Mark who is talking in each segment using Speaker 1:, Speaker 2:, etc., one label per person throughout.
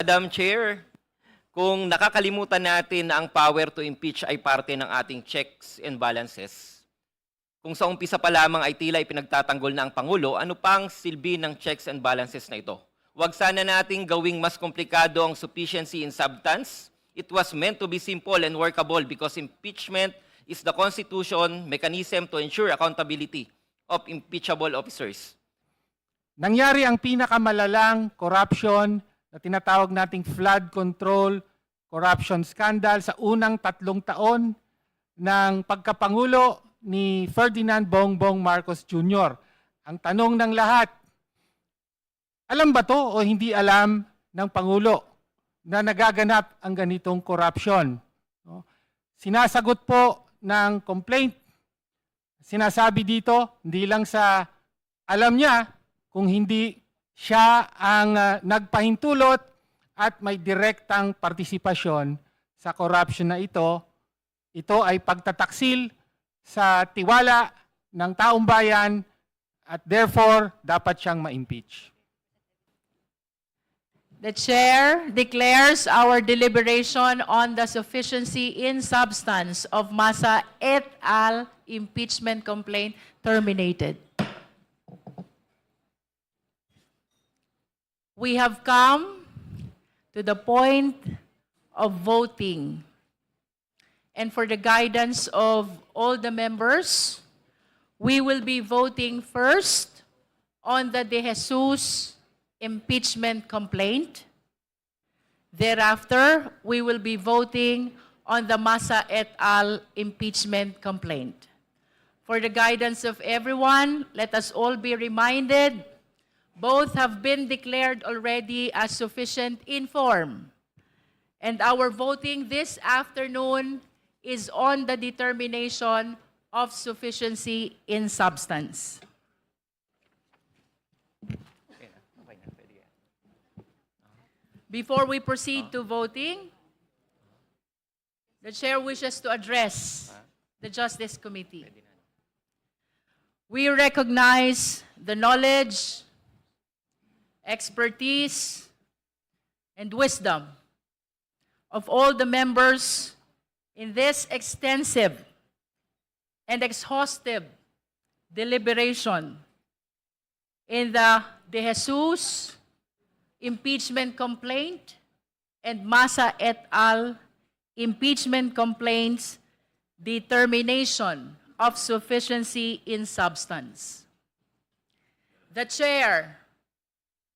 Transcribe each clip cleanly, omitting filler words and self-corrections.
Speaker 1: Madam Chair, kung nakakalimutan natin na ang power to impeach ay parte ng ating checks and balances, kung sa umpisa pa lamang ay tila ipinagtatanggol na ang Pangulo, ano pang silbi ng checks and balances na ito? Huwag sana nating gawing mas komplikado ang sufficiency in substance. It was meant to be simple and workable because impeachment is the Constitution mechanism to ensure accountability of impeachable officers.
Speaker 2: Nangyari ang pinakamalalang corruption na tinatawag nating flood control corruption scandal sa unang 3 taon ng pagkapangulo ni Ferdinand Bongbong Marcos Jr. Ang tanong ng lahat, alam ba to o hindi alam ng Pangulo na nagaganap ang ganitong corruption? No? Sinasagot po ng complaint. Sinasabi dito, hindi lang sa alam niya, kung hindi siya ang nagpahintulot at may direktang partisipasyon sa corruption na ito ay pagtataksil sa tiwala ng taong bayan at therefore dapat siyang ma-impeach.
Speaker 3: The Chair declares our deliberation on the sufficiency in substance of Masa et al. Impeachment complaint terminated. We have come to the point of voting. And for the guidance of all the members, we will be voting first on the De Jesus impeachment complaint. Thereafter, we will be voting on the Masa et al. Impeachment complaint. For the guidance of everyone, let us all be reminded, both have been declared already as sufficient in form. And our voting this afternoon is on the determination of sufficiency in substance. Before we proceed to voting, the Chair wishes to address the Justice Committee. We recognize the knowledge, expertise, and wisdom of all the members in this extensive and exhaustive deliberation in the De Jesus impeachment complaint and Masa et al. Impeachment complaints determination of sufficiency in substance. The Chair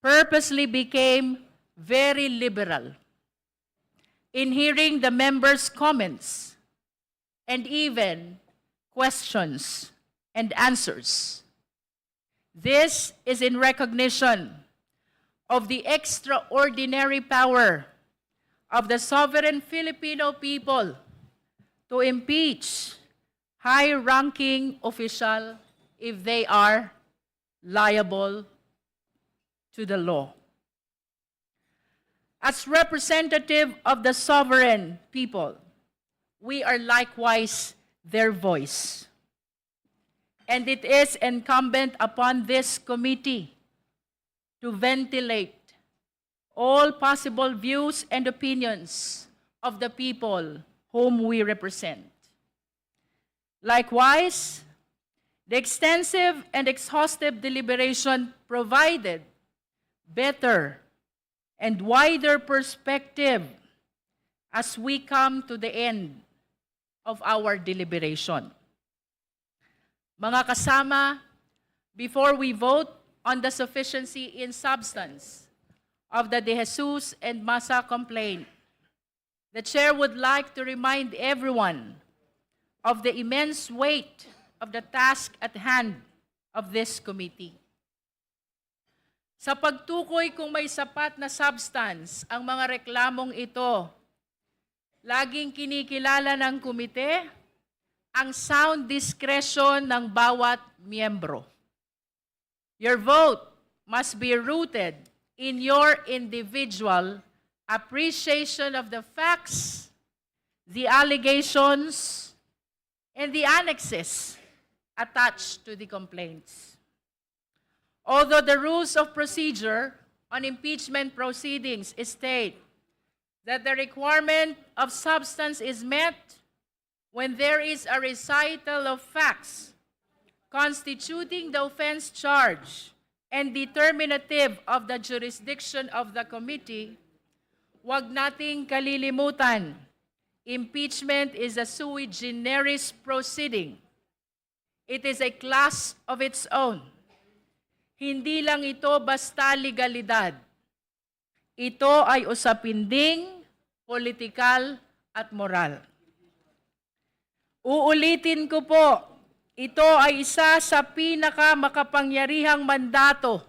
Speaker 3: purposely became very liberal in hearing the members' comments and even questions and answers. This is in recognition of the extraordinary power of the sovereign Filipino people to impeach high-ranking official if they are liable to the law. As representative of the sovereign people, we are likewise their voice. And it is incumbent upon this committee to ventilate all possible views and opinions of the people whom we represent. Likewise, the extensive and exhaustive deliberation provided better and wider perspective as we come to the end of our deliberation. Mga kasama, before we vote on the sufficiency in substance of the De Jesus and Masa complaint, the Chair would like to remind everyone of the immense weight of the task at hand of this committee. Sa pagtukoy kung may sapat na substance ang mga reklamong ito, laging kinikilala ng komite ang sound discretion ng bawat miyembro. Your vote must be rooted in your individual appreciation of the facts, the allegations, and the annexes attached to the complaints. Although the rules of procedure on impeachment proceedings state that the requirement of substance is met when there is a recital of facts constituting the offense charge and determinative of the jurisdiction of the committee, wag nating kalilimutan, impeachment is a sui generis proceeding. It is a class of its own. Hindi lang ito basta legalidad. Ito ay usapin ding politikal at moral. Uulitin ko po, ito ay isa sa pinakamakapangyarihang mandato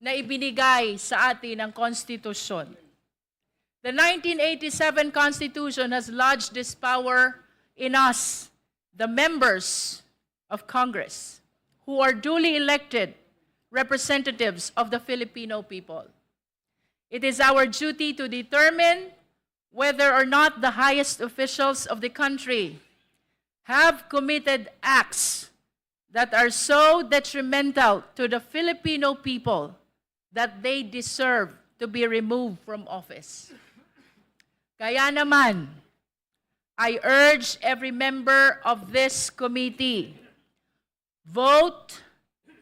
Speaker 3: na ibinigay sa atin ng konstitusyon. The 1987 Constitution has lodged this power in us, the members of Congress, who are duly elected representatives of the Filipino people. It is our duty to determine whether or not the highest officials of the country have committed acts that are so detrimental to the Filipino people that they deserve to be removed from office. Kaya naman, I urge every member of this committee, vote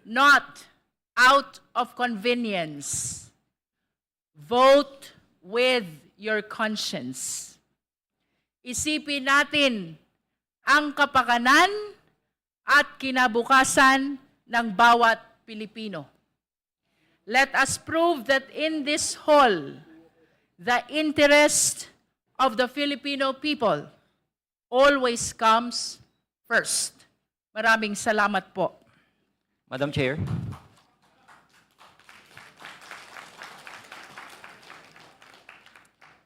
Speaker 3: not out of convenience. Vote with your conscience. Isipin natin ang kapakanan at kinabukasan ng bawat Pilipino. Let us prove that in this hall, the interest of the Filipino people always comes first. Maraming salamat po.
Speaker 1: Madam Chair.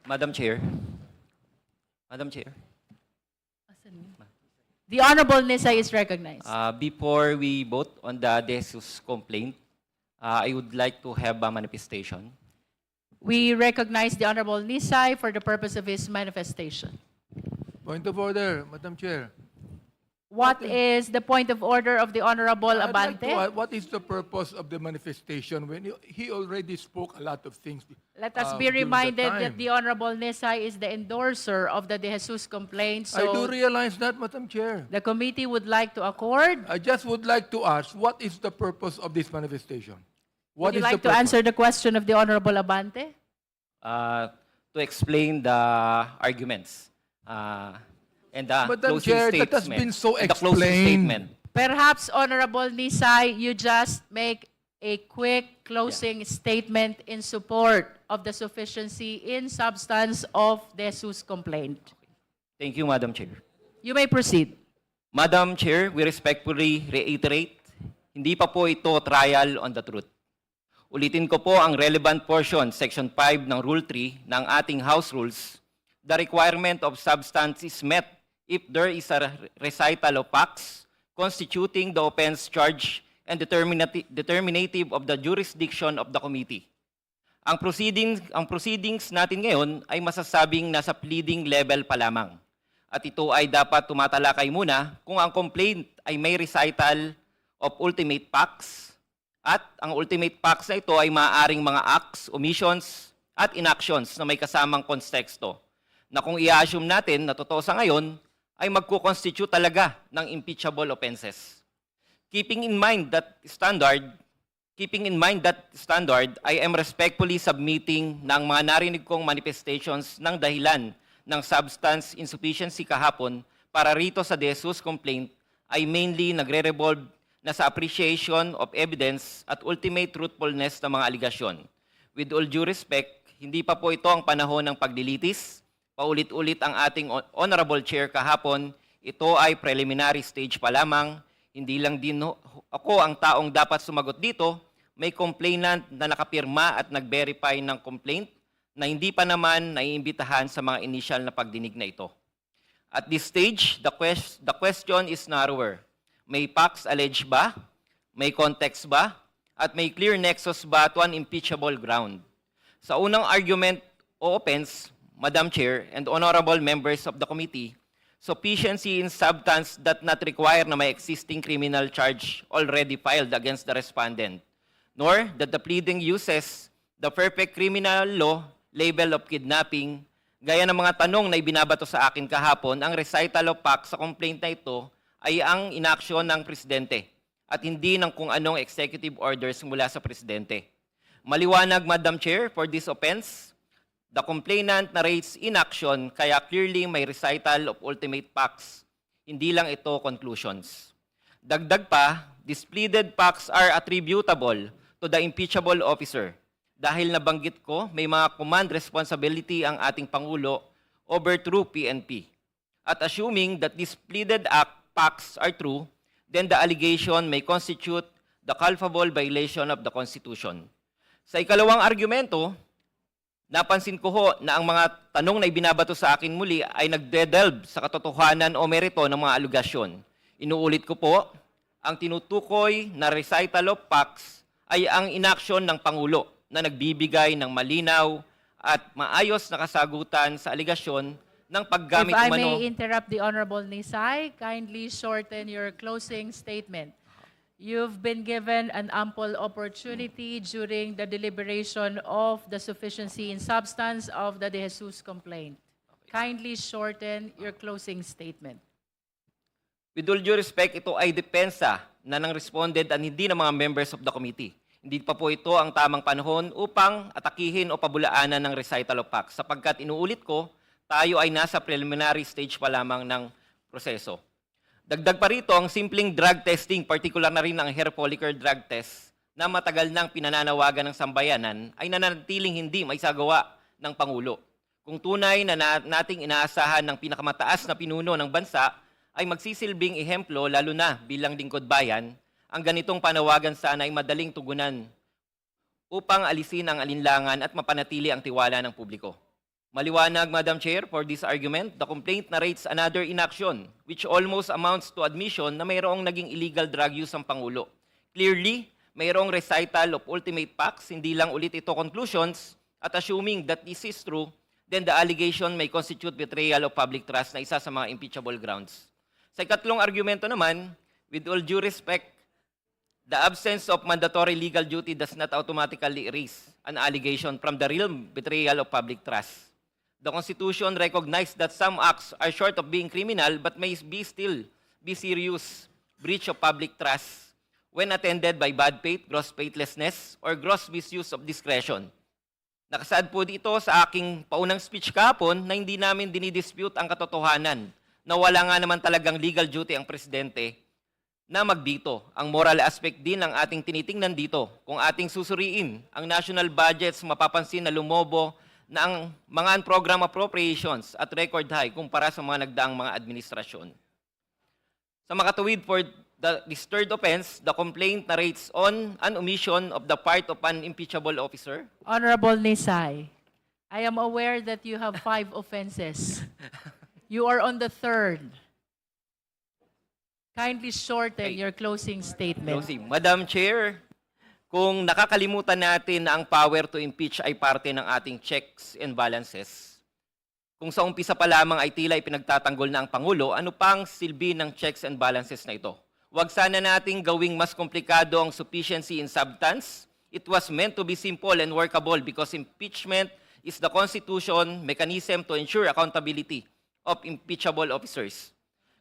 Speaker 1: Madam Chair. Madam Chair.
Speaker 3: The Honorable Nisa is recognized.
Speaker 1: Before we vote on the De Jesus complaint, I would like to have a manifestation.
Speaker 3: We recognize the Honorable Nisay for the purpose of his manifestation.
Speaker 4: Point of order, Madam Chair.
Speaker 3: What is the point of order of the Honorable
Speaker 4: I'd like
Speaker 3: Abante?
Speaker 4: to ask, what is the purpose of the manifestation when he already spoke a lot of things?
Speaker 3: Let us be
Speaker 4: during the
Speaker 3: reminded
Speaker 4: time?
Speaker 3: that the Honorable Nisay is the endorser of the De Jesus complaint,
Speaker 4: I do
Speaker 3: so
Speaker 4: realize that, Madam Chair.
Speaker 3: the committee would like to accord.
Speaker 4: I just would like to ask, what is the purpose of this manifestation?
Speaker 3: Would
Speaker 4: What
Speaker 3: you
Speaker 4: is
Speaker 3: like
Speaker 4: the
Speaker 3: to
Speaker 4: purpose?
Speaker 3: answer the question of the Honorable Abante?
Speaker 1: To explain the arguments and the
Speaker 4: Madam
Speaker 1: closing
Speaker 4: Chair,
Speaker 1: statement.
Speaker 4: that has been so
Speaker 1: and the closing
Speaker 4: explained.
Speaker 1: statement.
Speaker 3: Perhaps, Honorable Nisay, you just make a quick closing statement in support of the sufficiency in substance of De Jesus complaint.
Speaker 1: Thank you, Madam Chair.
Speaker 3: You may proceed.
Speaker 1: Madam Chair, we respectfully reiterate, hindi pa po ito trial on the truth. Ulitin ko po ang relevant portion, Section 5 ng Rule 3 ng ating House Rules. The requirement of substance is met if there is a recital of facts constituting the offense charge and determinative of the jurisdiction of the committee. Ang proceedings natin ngayon ay masasabing nasa pleading level pa lamang. At ito ay dapat tumatalakay muna kung ang complaint ay may recital of ultimate facts at ang ultimate facts na ito ay maaaring mga acts, omissions at inactions na may kasamang konteksto na kung i-assume natin na totoo sa ngayon ay magko-constitute talaga ng impeachable offenses. Keeping in mind that standard, I am respectfully submitting ng mga narinig kong manifestations ng dahilan ng substance insufficiency kahapon para rito sa De Jesus complaint ay mainly nagre-revolve na sa appreciation of evidence at ultimate truthfulness ng mga aligasyon. With all due respect, hindi pa po ito ang panahon ng paglilitis. Paulit-ulit ang ating Honorable Chair kahapon, ito ay preliminary stage pa lamang. Hindi lang din ako ang taong dapat sumagot dito. May complainant na nakapirma at nag-verify ng complaint na hindi pa naman naiimbitahan sa mga initial na pagdinig na ito. At this stage, the question is narrower. May facts alleged ba? May context ba? At may clear nexus ba to an impeachable ground? Sa unang argument o offense, Madam Chair and honorable members of the committee, sufficiency in substance that not require na may existing criminal charge already filed against the respondent, nor that the pleading uses the perfect criminal law label of kidnapping, gaya ng mga tanong na ibinabato sa akin kahapon, ang recital of facts sa complaint na ito ay ang inaksyon ng presidente at hindi ng kung anong executive orders mula sa presidente. Maliwanag, Madam Chair, for this offense, the complainant narrates inaction kaya clearly may recital of ultimate facts, hindi lang ito conclusions. Dagdag pa, these pleaded facts are attributable to the impeachable officer. Dahil nabanggit ko, may mga command responsibility ang ating Pangulo over through PNP. At assuming that these pleaded facts are true, then the allegation may constitute the culpable violation of the Constitution. Sa ikalawang argumento, napansin ko ho na ang mga tanong na ibinabato sa akin muli ay nagdedelve sa katotohanan o merito ng mga alugasyon. Inuulit ko po, ang tinutukoy na recital of facts ay ang inaksyon ng Pangulo na nagbibigay ng malinaw at maayos na kasagutan sa aligasyon ng paggamit
Speaker 3: If I
Speaker 1: umano.
Speaker 3: may interrupt the Honorable Nisay, kindly shorten your closing statement. You've been given an ample opportunity during the deliberation of the sufficiency in substance of the De Jesus complaint. Kindly shorten your closing statement.
Speaker 1: With all due respect, ito ay depensa na ng respondent at hindi ng mga members of the committee. Hindi pa po ito ang tamang panahon upang atakihin o pabulaanan ng recital of facts sapagkat inuulit ko, tayo ay nasa preliminary stage pa lamang ng proseso. Dagdag pa rito ang simpleng drug testing, particular na rin ang hair follicle drug test na matagal nang pinananawagan ng sambayanan ay nananatiling hindi maisagawa ng Pangulo. Kung tunay na nating inaasahan ng pinakamataas na pinuno ng bansa ay magsisilbing ehemplo lalo na bilang lingkod bayan, ang ganitong panawagan sana ay madaling tugunan upang alisin ang alinlangan at mapanatili ang tiwala ng publiko. Maliwanag, Madam Chair, for this argument, the complaint narrates another inaction which almost amounts to admission na mayroong naging illegal drug use ang Pangulo. Clearly, mayroong recital of ultimate facts, hindi lang ulit ito conclusions, at assuming that this is true, then the allegation may constitute betrayal of public trust na isa sa mga impeachable grounds. Sa ikatlong argumento naman, with all due respect, the absence of mandatory legal duty does not automatically erase an allegation from the realm betrayal of public trust. The Constitution recognized that some acts are short of being criminal but may still be serious breach of public trust when attended by bad faith, gross faithlessness, or gross misuse of discretion. Nakasaad po dito sa aking paunang speech kahapon na hindi namin dinidispute ang katotohanan na wala nga naman talagang legal duty ang presidente na magbito. Ang moral aspect din ng ating tinitingnan dito. Kung ating susuriin ang national budgets, mapapansin na lumobo na ang mga program appropriations at record high kumpara sa mga nagdaang mga administrasyon. Sa makatuwid for this third offense, the complaint narrates on an omission of the part of an impeachable officer.
Speaker 3: Honorable Nisay, I am aware that you have 5 offenses. You are on the third. Kindly shorten your closing statement.
Speaker 1: Madam Chair, kung nakakalimutan natin na ang power to impeach ay parte ng ating checks and balances, kung sa umpisa pa lamang ay tila ipinagtatanggol na ang Pangulo, ano pang silbi ng checks and balances na ito? Huwag sana nating gawing mas komplikado ang sufficiency in substance. It was meant to be simple and workable because impeachment is the Constitution mechanism to ensure accountability of impeachable officers.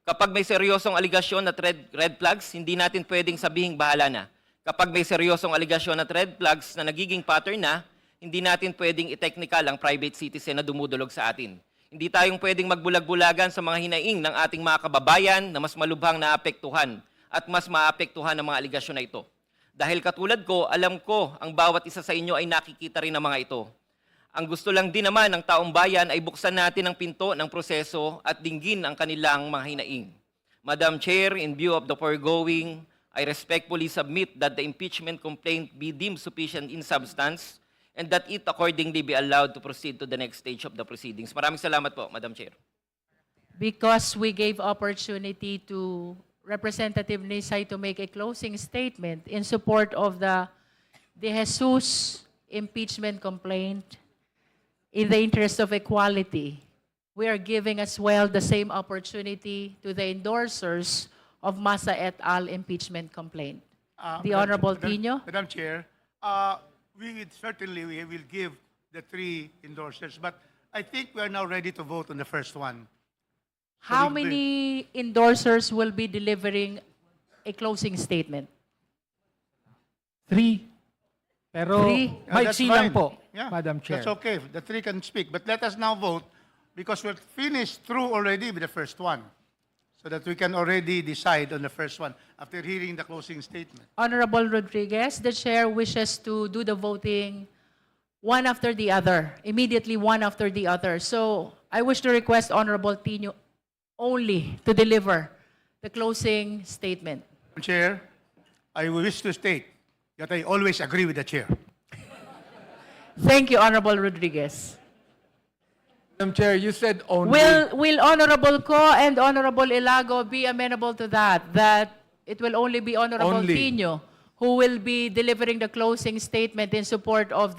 Speaker 1: Kapag may seryosong aligasyon at red flags, hindi natin pwedeng sabihing bahala na. Kapag may seryosong aligasyon at red flags na nagiging pattern na, hindi natin pwedeng i-technical ang private citizen na dumudulog sa atin. Hindi tayong pwedeng magbulag-bulagan sa mga hinaing ng ating mga kababayan na mas malubhang naapektuhan at mas maapektuhan ng mga aligasyon na ito. Dahil katulad ko, alam ko ang bawat isa sa inyo ay nakikita rin ng mga ito. Ang gusto lang din naman ng taong bayan ay buksan natin ang pinto ng proseso at dinggin ang kanilang mga hinaing. Madam Chair, in view of the foregoing, I respectfully submit that the impeachment complaint be deemed sufficient in substance and that it accordingly be allowed to proceed to the next stage of the proceedings. Maraming salamat po, Madam Chair.
Speaker 3: Because we gave opportunity to Representative Nisay to make a closing statement in support of the De Jesus impeachment complaint, in the interest of equality, we are giving as well the same opportunity to the endorsers of Massa et al. Impeachment complaint. The Honorable Tino.
Speaker 5: Madam Chair, we will give the 3 endorsers, but I think we are now ready to vote on the first one.
Speaker 3: How
Speaker 5: we-
Speaker 3: many endorsers will be delivering a closing statement?
Speaker 2: 3. Pero
Speaker 3: Three?
Speaker 5: That's
Speaker 2: maiksi lang
Speaker 5: fine.
Speaker 2: po,
Speaker 5: Yeah,
Speaker 2: Madam Chair.
Speaker 5: That's okay. The 3 can speak. But let us now vote because we're finished through already with the first one. So that we can already decide on the first one after hearing the closing statement.
Speaker 3: Honorable Rodriguez, the chair wishes to do the voting one after the other, immediately one after the other. So I wish to request Honorable Tino only to deliver the closing statement.
Speaker 5: Chair, I wish to state that I always agree with the chair.
Speaker 3: Thank you, Honorable Rodriguez.
Speaker 4: Madam Chair, you said only.
Speaker 3: Will Honorable Co and Honorable Ilago be amenable to that it will only be Honorable
Speaker 4: Only.
Speaker 3: Tino who will be delivering the closing statement in support of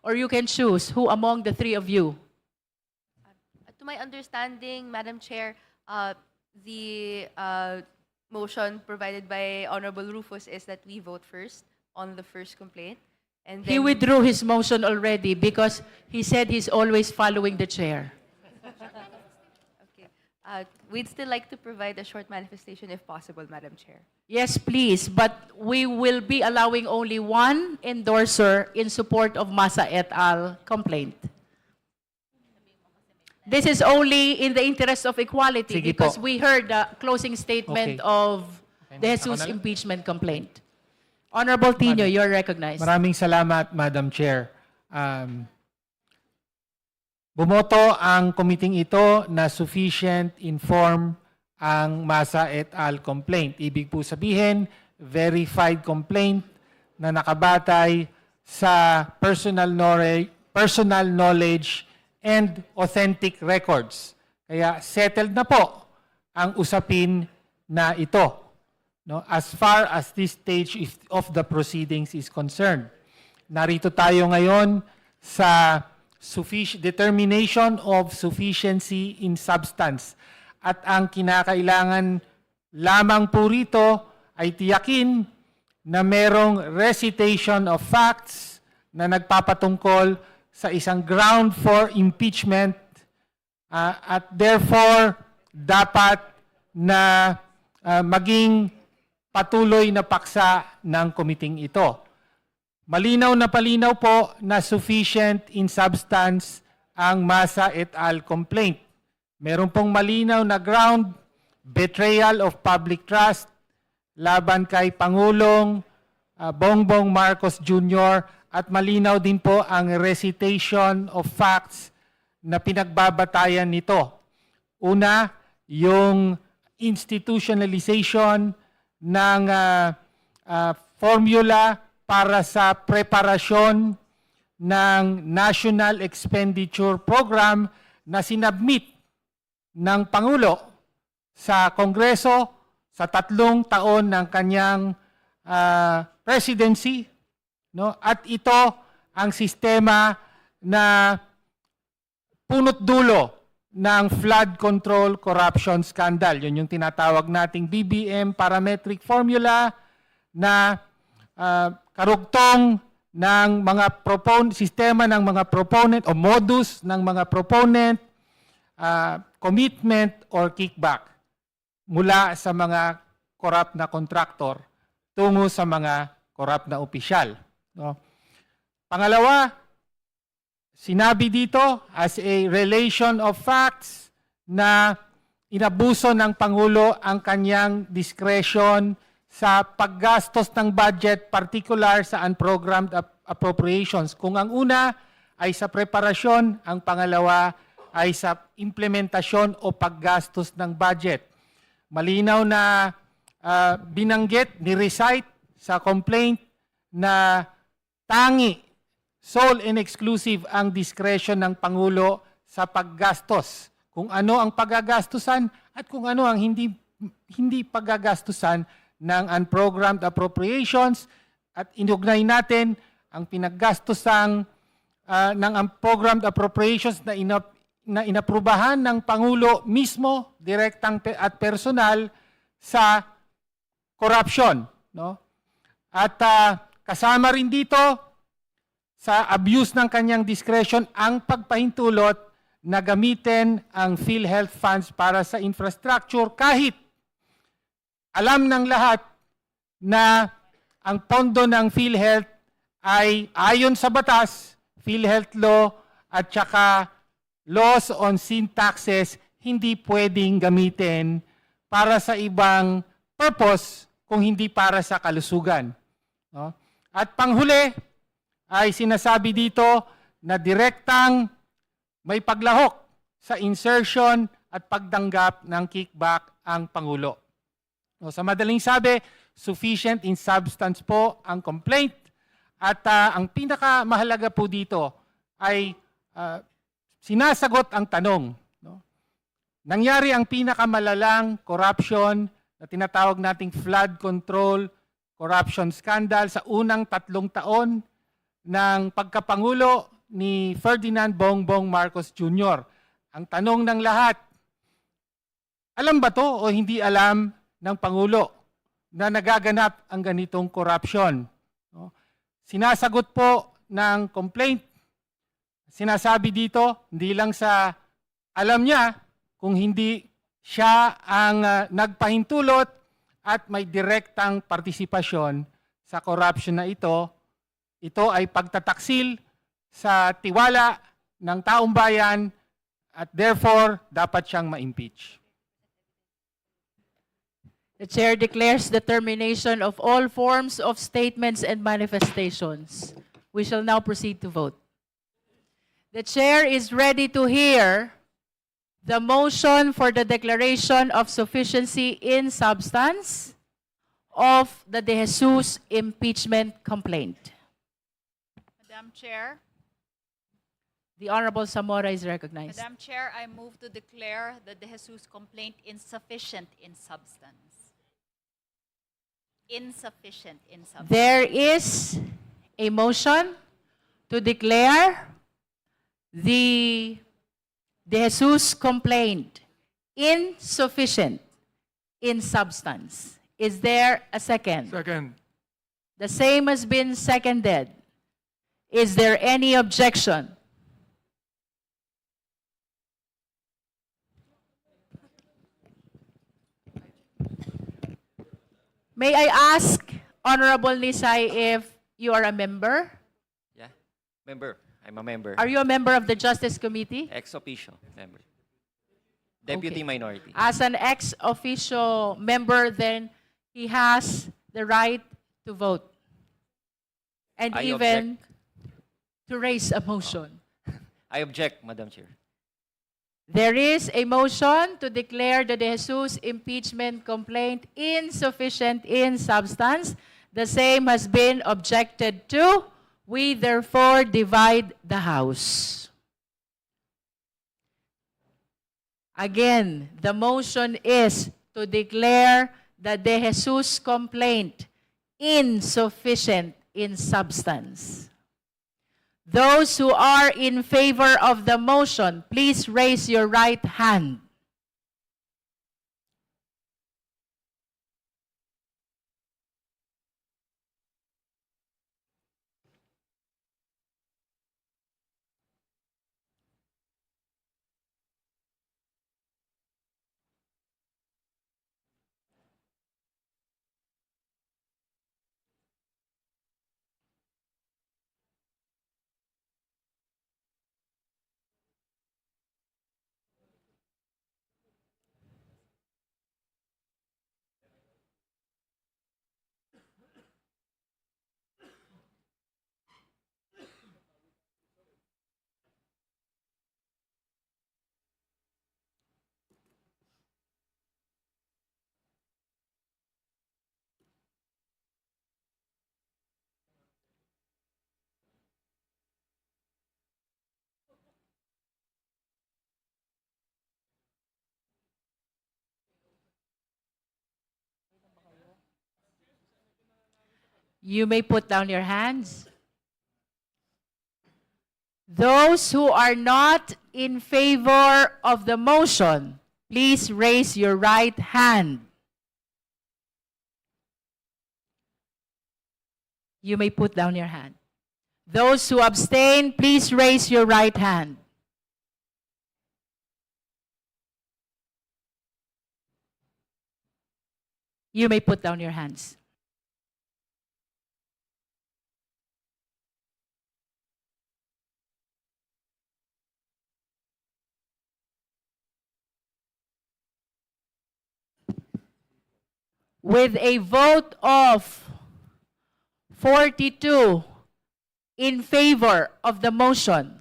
Speaker 3: or you can choose who among the 3 of you.
Speaker 6: To my understanding, Madam Chair, the motion provided by Honorable Rufus is that we vote first on the first complaint. And
Speaker 3: He
Speaker 6: then
Speaker 3: withdrew his motion already because he said he's always following the chair.
Speaker 6: Okay. We'd still like to provide a short manifestation if possible, Madam Chair.
Speaker 3: Yes, please, but we will be allowing only one endorser in support of Masa et al. Complaint. This is only in the interest of equality
Speaker 2: Sige
Speaker 3: because
Speaker 2: po.
Speaker 3: we heard the closing statement
Speaker 2: Okay.
Speaker 3: of the
Speaker 2: Ako
Speaker 3: Jesus
Speaker 2: na lang.
Speaker 3: impeachment complaint. Honorable Tino, you're recognized.
Speaker 2: Maraming salamat, Madam Chair. Bumoto ang committee ito na sufficient inform ang Masa et al. Complaint. Ibig po sabihin, verified complaint na nakabatay sa personal knowledge and authentic records. Kaya settled na po ang usapin na ito. No, as far as this stage of the proceedings is concerned. Narito tayo ngayon sa determination of sufficiency in substance. At ang kinakailangan lamang po rito ay tiyakin na merong recitation of facts na nagpapatungkol sa isang ground for impeachment at therefore dapat na maging patuloy na paksa ng komiting ito. Malinaw na palinaw po na sufficient in substance ang Masa et al. Complaint. Meron pong malinaw na ground, betrayal of public trust, laban kay Pangulong Bongbong Marcos Jr. at malinaw din po ang recitation of facts na pinagbabatayan nito. Una, yung institutionalization ng formula para sa preparasyon ng National Expenditure Program na sinabmit ng Pangulo sa Kongreso sa 3 taon ng kanyang presidency. No? At ito ang sistema na punot dulo ng flood control corruption scandal. Yun yung tinatawag nating BBM parametric formula na karugtong ng mga sistema ng mga proponent o modus ng mga proponent, commitment or kickback mula sa mga corrupt na contractor tungo sa mga corrupt na opisyal. No? Pangalawa, sinabi dito as a relation of facts na inabuso ng Pangulo ang kanyang discretion sa paggastos ng budget, particular sa unprogrammed appropriations. Kung ang una ay sa preparasyon, ang pangalawa ay sa implementasyon o paggastos ng budget. Malinaw na binanggit, ni-recite sa complaint na tangi, sole and exclusive ang discretion ng Pangulo sa paggastos. Kung ano ang paggagastusan at kung ano ang hindi paggagastusan ng unprogrammed appropriations at inugnay natin ang pinaggastusan ng unprogrammed appropriations na inaprubahan ng Pangulo mismo, direktang at personal sa corruption. No? At kasama rin dito sa abuse ng kanyang discretion ang pagpahintulot na gamitin ang PhilHealth funds para sa infrastructure kahit alam ng lahat na ang pondo ng PhilHealth ay ayon sa batas, PhilHealth law at saka laws on sin taxes hindi pwedeng gamitin para sa ibang purpose kung hindi para sa kalusugan. No? At panghuli ay sinasabi dito na direktang may paglahok sa insertion at pagdanggap ng kickback ang Pangulo. No, sa madaling sabi, sufficient in substance po ang complaint at ang pinakamahalaga po dito ay sinasagot ang tanong. No? Nangyari ang pinakamalalang corruption na tinatawag nating flood control corruption scandal sa unang 3 taon ng pagkapangulo ni Ferdinand Bongbong Marcos Jr. Ang tanong ng lahat, alam ba to o hindi alam ng Pangulo na nagaganap ang ganitong corruption? No? Sinasagot po ng complaint, sinasabi dito, hindi lang sa alam niya, kung hindi siya ang nagpahintulot at may direktang partisipasyon sa corruption na ito ay pagtataksil sa tiwala ng taong bayan at therefore dapat siyang ma-impeach.
Speaker 3: The Chair declares the termination of all forms of statements and manifestations. We shall now proceed to vote. The Chair is ready to hear the motion for the declaration of sufficiency in substance of the De Jesus impeachment complaint.
Speaker 7: Madam Chair,
Speaker 3: The Honorable Zamora is recognized.
Speaker 7: Madam Chair, I move to declare the De Jesus complaint insufficient in substance. Insufficient in substance.
Speaker 3: There is a motion to declare the De Jesus complaint insufficient in substance. Is there a second?
Speaker 4: Second.
Speaker 3: The same has been seconded. Is there any objection? May I ask, Honorable Nisay, if you are a member?
Speaker 1: Yeah? Member. I'm a member.
Speaker 3: Are you a member of the Justice Committee?
Speaker 1: Ex officio member. Deputy
Speaker 3: Okay.
Speaker 1: minority.
Speaker 3: As an ex officio member, then he has the right to vote. And
Speaker 1: I
Speaker 3: even to raise a motion.
Speaker 1: I object, Madam Chair.
Speaker 3: There is a motion to declare the De Jesus impeachment complaint insufficient in substance. The same has been objected to. We therefore divide the House. Again, the motion is to declare the De Jesus complaint insufficient in substance. Those who are in favor of the motion, please raise your right hand. You may put down your hands. Those who are not in favor of the motion, please raise your right hand. You may put down your hand. Those who abstain, please raise your right hand. You may put down your hands. With a vote of 42 in favor of the motion,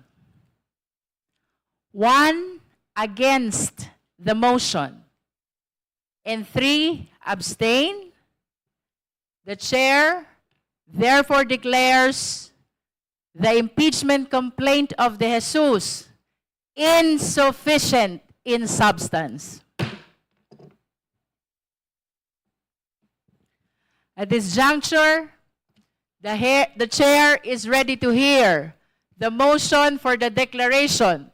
Speaker 3: 1 against the motion, and 3 abstain, the chair therefore declares the impeachment complaint of De Jesus insufficient in substance. At this juncture, the chair is ready to hear the motion for the declaration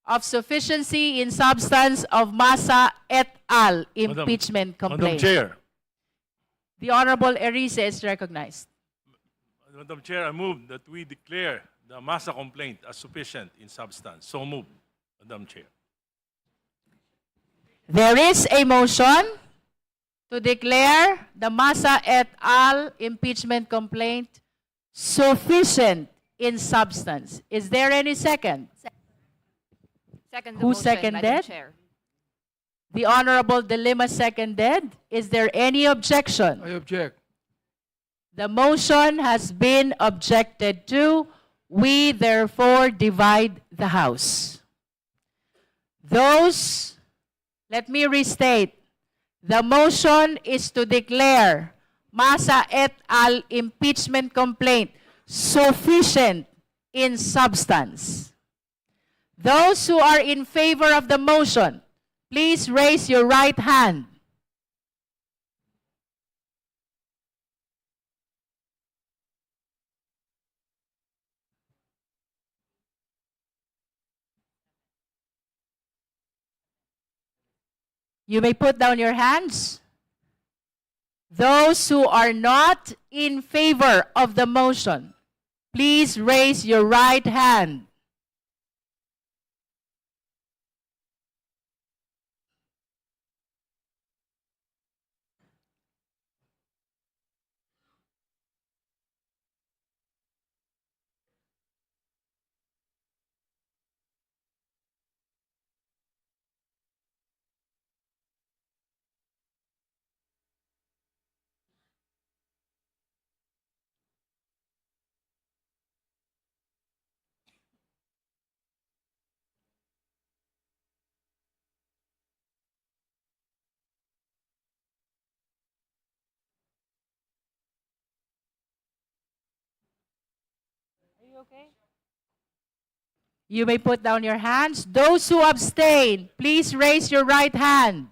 Speaker 3: of sufficiency in substance of Masa et al. Impeachment
Speaker 8: Madam
Speaker 3: complaint.
Speaker 8: Chair,
Speaker 3: The Honorable Erice is recognized.
Speaker 8: Madam Chair, I move that we declare the Masa complaint as sufficient in substance. So move, Madam Chair.
Speaker 3: There is a motion to declare the Masa et al. Impeachment complaint sufficient in substance. Is there any second?
Speaker 6: Second the
Speaker 3: Who
Speaker 6: motion,
Speaker 3: seconded?
Speaker 6: Madam Chair.
Speaker 3: The Honorable De Lima seconded. Is there any objection?
Speaker 4: I object.
Speaker 3: The motion has been objected to. We therefore divide the House. Let me restate. The motion is to declare Masa et al. Impeachment complaint sufficient in substance. Those who are in favor of the motion, please raise your right hand. You may put down your hands. Those who are not in favor of the motion, please raise your right hand. You may put down your hands. Those who abstain, please raise your right hand.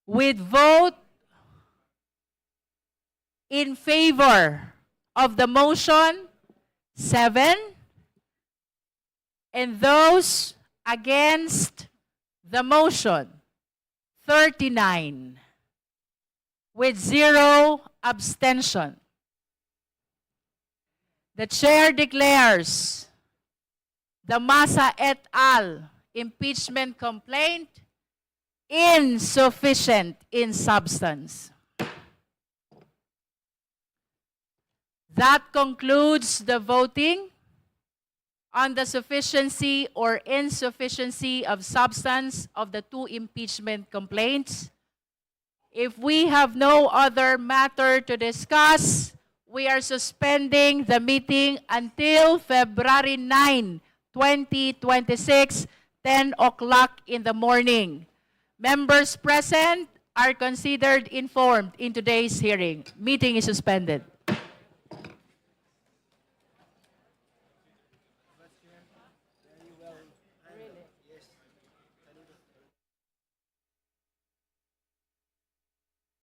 Speaker 3: With vote in favor of the motion, 7, and those against the motion, 39, with 0 abstention. The chair declares the Masa et al. Impeachment complaint insufficient in substance. That concludes the voting on the sufficiency or insufficiency of substance of the two impeachment complaints. If we have no other matter to discuss, we are suspending the meeting until February 9, 2026, 10 o'clock in the morning. Members present are considered informed in today's hearing. Meeting is suspended.